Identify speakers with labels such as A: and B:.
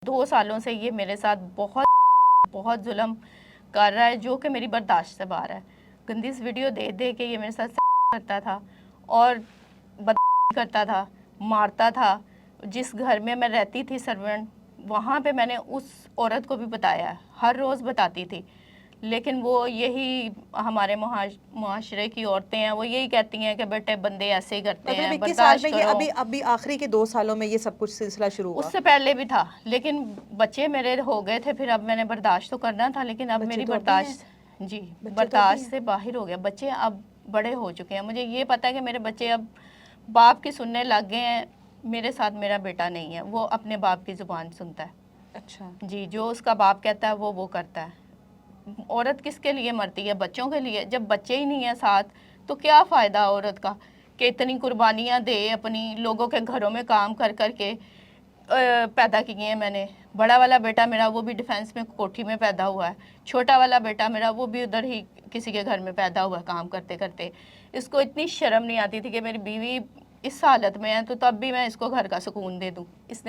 A: 2 سالوں سے یہ میرے ساتھ بہت ظلم کر رہا ہے جو کہ میری برداشت سے باہر ہے. گندی ویڈیو دے دے کے یہ میرے ساتھ کرتا تھا اور کرتا تھا, مارتا تھا. جس گھر میں میں رہتی تھی سرونٹ, وہاں پہ میں نے اس عورت کو بھی بتایا, ہر روز بتاتی تھی, لیکن وہ یہی ہمارے معاشرے کی عورتیں ہیں, وہ یہی کہتی ہیں کہ بیٹے بندے ایسے ہی کرتے ہیں,
B: مطلب 21 سال
A: برداشت
B: میں یہ
A: کرو.
B: ابھی آخری کے 2 سالوں میں یہ سب کچھ سلسلہ شروع ہوا؟
A: اس سے پہلے بھی تھا, لیکن بچے میرے ہو گئے تھے, پھر اب میں نے برداشت تو کرنا تھا, لیکن اب میری برداشت برداشت سے باہر ہو گیا. بچے اب بڑے ہو چکے ہیں, مجھے یہ پتا ہے کہ میرے بچے اب باپ کی سننے لگ گئے ہیں. میرے ساتھ میرا بیٹا نہیں ہے, وہ اپنے باپ کی زبان سنتا ہے.
B: اچھا
A: جی, جو اس کا باپ کہتا ہے وہ کرتا ہے. عورت کس کے لیے مرتی ہے؟ بچوں کے لیے. جب بچے ہی نہیں ہیں ساتھ تو کیا فائدہ عورت کا کہ اتنی قربانیاں دے, اپنی لوگوں کے گھروں میں کام کر کر کے پیدا کیے ہیں میں نے. بڑا والا بیٹا میرا وہ بھی ڈیفینس میں کوٹھی میں پیدا ہوا ہے, چھوٹا والا بیٹا میرا وہ بھی ادھر ہی کسی کے گھر میں پیدا ہوا ہے کام کرتے کرتے. اس کو اتنی شرم نہیں آتی تھی کہ میری بیوی اس حالت میں ہے تو تب بھی میں اس کو گھر کا سکون دے دوں. اس نے